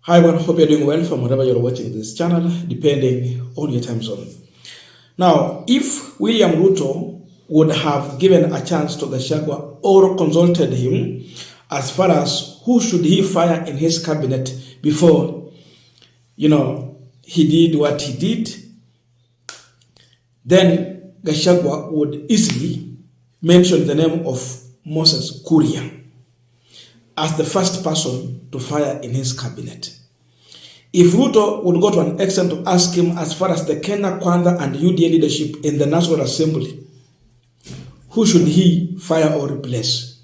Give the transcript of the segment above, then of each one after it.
Hi everyone, hope you're doing well from wherever you're watching this channel, depending on your time zone. Now, if William Ruto would have given a chance to Gachagwa or consulted him as far as who should he fire in his cabinet before, he did what he did, then Gachagwa would easily mention the name of Moses Kuria as the first person to fire in his cabinet. If Ruto would go to an extent to ask him as far as the Kenya Kwanza and UDA leadership in the National Assembly, who should he fire or replace?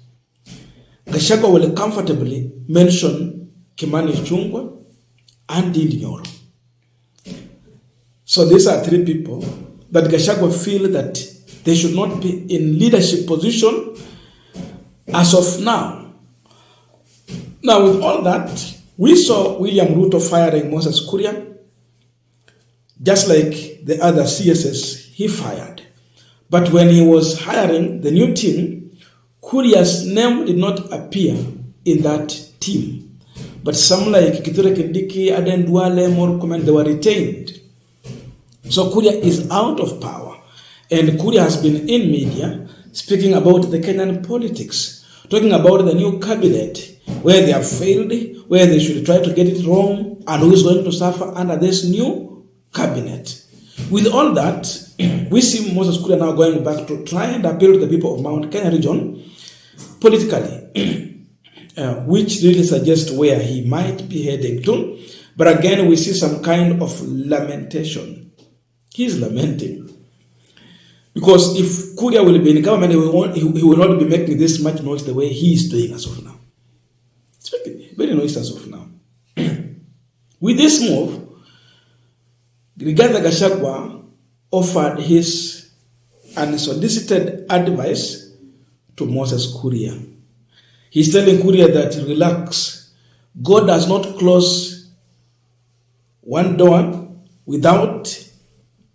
Gachagwa will comfortably mention Kimani Ichung'wah and Ndindi Nyoro. So these are three people that Gachagwa feel that they should not be in leadership position as of now. Now with all that, we saw William Ruto firing Moses Kuria, just like the other CSS he fired. But when he was hiring the new team, Kuria's name did not appear in that team. But some like Kithure Kindiki, Aden Duale, Murkomen, they were retained. So Kuria is out of power. And Kuria has been in media speaking about the Kenyan politics, talking about the new cabinet, where they have failed, where they should try to get it wrong, and who is going to suffer under this new cabinet. With all that, we see Moses Kuria now going back to try and appeal to the people of Mount Kenya region politically, which really suggests where he might be heading to. But again, we see some kind of lamentation. He's lamenting. Because if Kuria will be in government, he will not be making this much noise the way he is doing as of now. It's very noisy as of now. With this move, Rigathi Gachagwa offered his unsolicited advice to Moses Kuria. He's telling Kuria that relax, God does not close one door without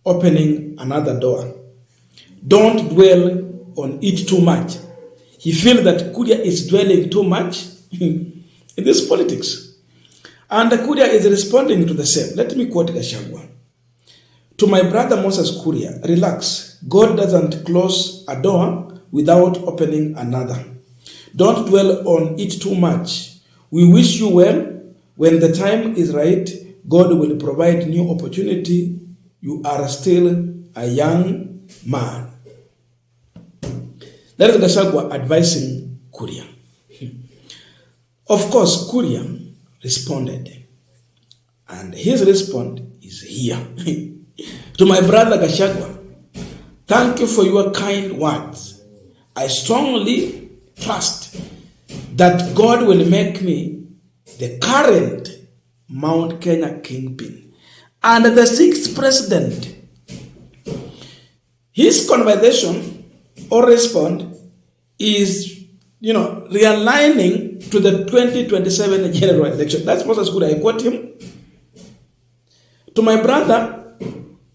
opening another door. Don't dwell on it too much. He feels that Kuria is dwelling too much in this politics. And Kuria is responding to the same. Let me quote Gachagwa. To my brother Moses Kuria, relax. God doesn't close a door without opening another. Don't dwell on it too much. We wish you well. When the time is right, God will provide new opportunity. You are still a young man. That is Gachagwa advising Kuria. Of course, Kuria responded. And his response is here. To my brother Gachagwa, thank you for your kind words. I strongly trust that God will make me the current Mount Kenya kingpin and the 6th president. His conversation or response is, realigning to the 2027 general election. That's Moses Kuria. I quote him. To my brother,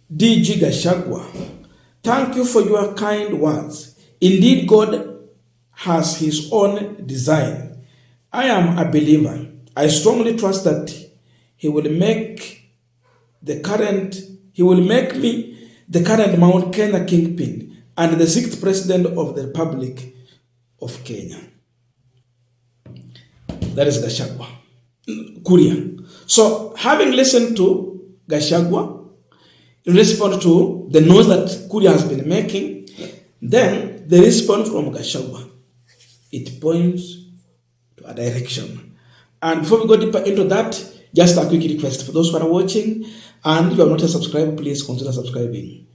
DG Gachagwa, thank you for your kind words. Indeed, God has his own design. I am a believer. I strongly trust that he will make me the current Mount Kenya kingpin and the 6th president of the Republic of Kenya. That is Gachagwa. Kuria. So, having listened to Gachagwa, in response to the noise that Kuria has been making, then the response from Gachagwa, it points to a direction. And before we go deeper into that, just a quick request for those who are watching and you have not yet subscribed, please consider subscribing.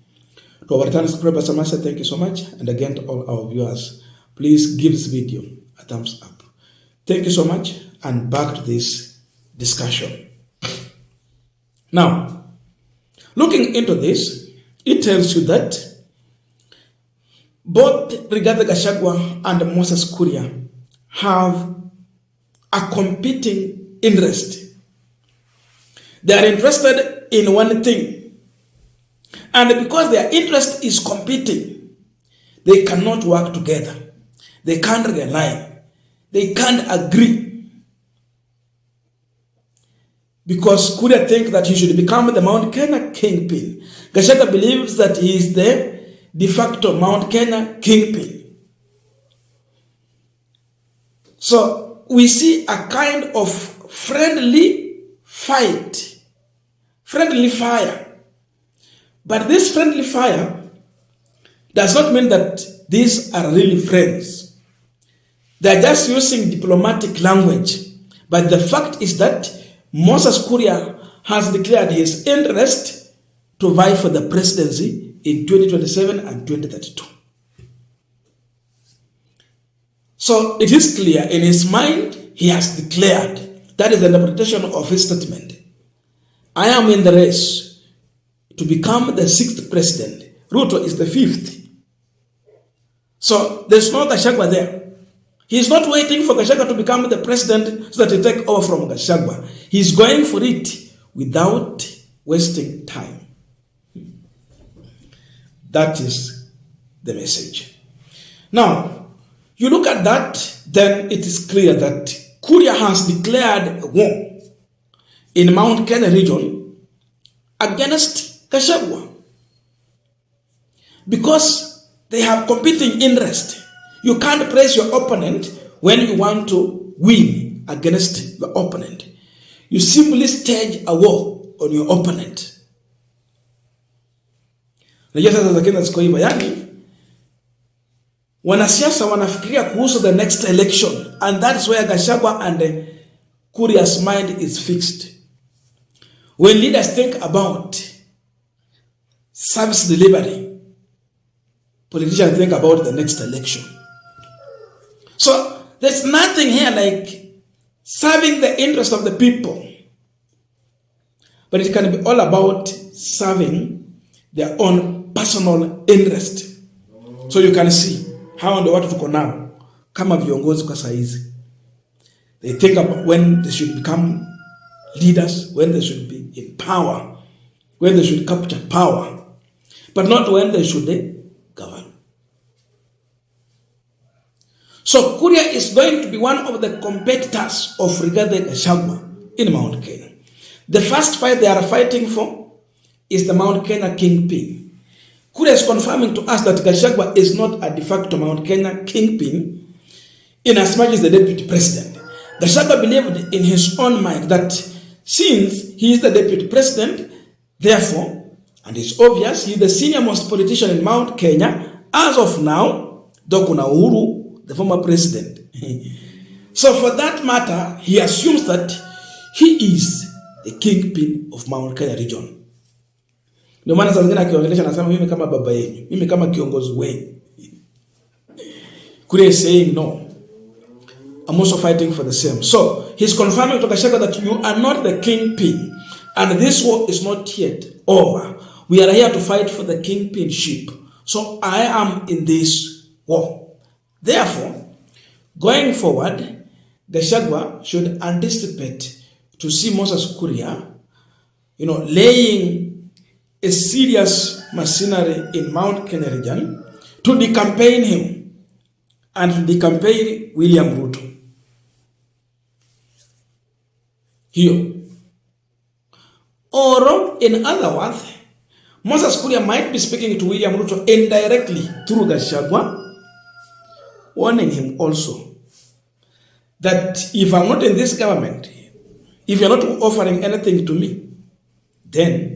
To our returning subscribers, I must say thank you so much. And again, to all our viewers, please give this video a thumbs up. Thank you so much. And back to this discussion. Now, looking into this, it tells you that both Rigathi Gachagwa and Moses Kuria have a competing interest. They are interested in one thing. And because their interest is competing, they cannot work together. They can't realign. They can't agree. because Kuria thinks that he should become the Mount Kenya kingpin. Gachagwa believes that he is the de facto Mount Kenya kingpin. So we see a kind of friendly fight, friendly fire. But this friendly fire does not mean that these are really friends. They are just using diplomatic language. But the fact is that Moses Kuria has declared his interest to vie for the presidency in 2027 and 2032. So it is clear in his mind, he has declared, that is the interpretation of his statement, I am in the race to become the 6th president. Ruto is the 5th. So there's no Gachagwa there. He's not waiting for Gachagwa to become the president so that he take over from Gachagwa. He's going for it without wasting time. That is the message. Now, you look at that, then it is clear that Kuria has declared war in Mount Kenya region against Gachagwa because they have competing interests. You can't praise your opponent when you want to win against your opponent. You simply stage a war on your opponent. Najua sasa za Kenya ziko hivyo, yani wanasiasa wanafikiria kuhusu the next election, and that's where Gachagwa and Kuria's mind is fixed. When leaders think about service delivery, politicians think about the next election. So there's nothing here like serving the interest of the people, but it can be all about serving their own personal interest. So you can see how the watu tuko nao kama viongozi kwa saizi. They think about when they should become leaders, when they should be in power, when they should capture power, but not when they should govern. So Kuria is going to be one of the competitors of Rigathi Gachagua in Mount Kenya. The first fight they are fighting for is the Mount Kenya kingpin. Kuria is confirming to us that Gachagua is not a de facto Mount Kenya kingpin in as much as the deputy president. Gachagua believed in his own mind that since he is the deputy president, therefore, and it's obvious, he is the senior most politician in Mount Kenya as of now, though kuna Uhuru, the former president. So for that matter, he assumes that he is the kingpin of Mount Kenya region. Ndio maana saa zingine akiongelesha anasema mimi kama baba yenu, mimi kama kiongozi wenu. Kuria is saying no. I'm also fighting for the same. So he's confirming to Gachagua that you are not the kingpin, and this war is not yet over. We are here to fight for the kingpinship. So I am in this war. Therefore, going forward, Gachagua should anticipate to see Moses Kuria, laying a serious machinery in Mount Kenya region to decampaign him and to decampaign William Ruto. Here. Or, in other words, Moses Kuria might be speaking to William Ruto indirectly through Gachagua, warning him also that if I'm not in this government, if you're not offering anything to me, then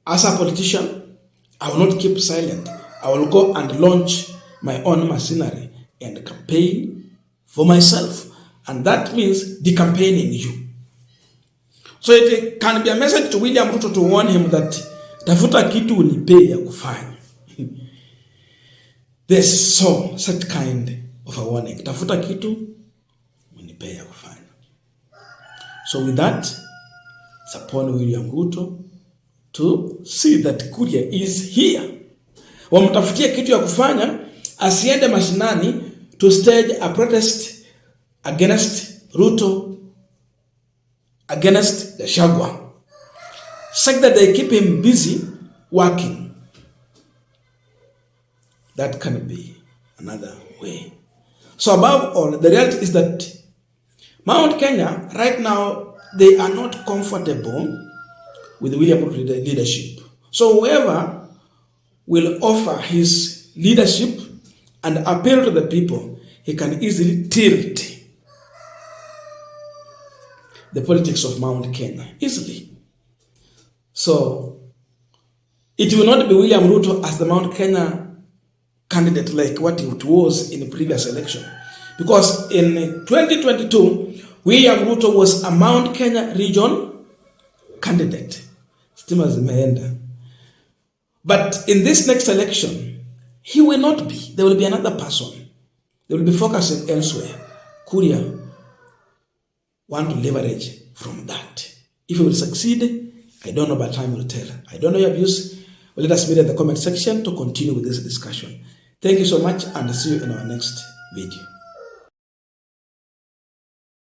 as a politician, I will not keep silent. I will go and launch my own machinery and campaign for myself. And that means decampaigning you. So it can be a message to William Ruto to warn him that tafuta kitu unipe ya kufanya. There's such kind of a warning. Tafuta kitu unipe ya kufanya. So with that, it's upon William Ruto to see that Kuria is here. Wamtafutia kitu ya kufanya, asiende mashinani to stage a protest against Ruto, against Gachagua, such that they keep him busy working. That can be another way. So above all, the reality is that Mount Kenya, right now, they are not comfortable with William Ruto leadership. So whoever will offer his leadership and appeal to the people, he can easily tilt the politics of Mount Kenya, easily. So it will not be William Ruto as the Mount Kenya candidate like what it was in the previous election. Because in 2022, William Ruto was a Mount Kenya region candidate. Stima zimeenda. But in this next election, he will not be. There will be another person. They will be focusing elsewhere. Kuria want to leverage from that. If he will succeed, I don't know, but time will tell. I don't know your views. Well, let us meet in the comment section to continue with this discussion. Thank you so much, and see you in our next video.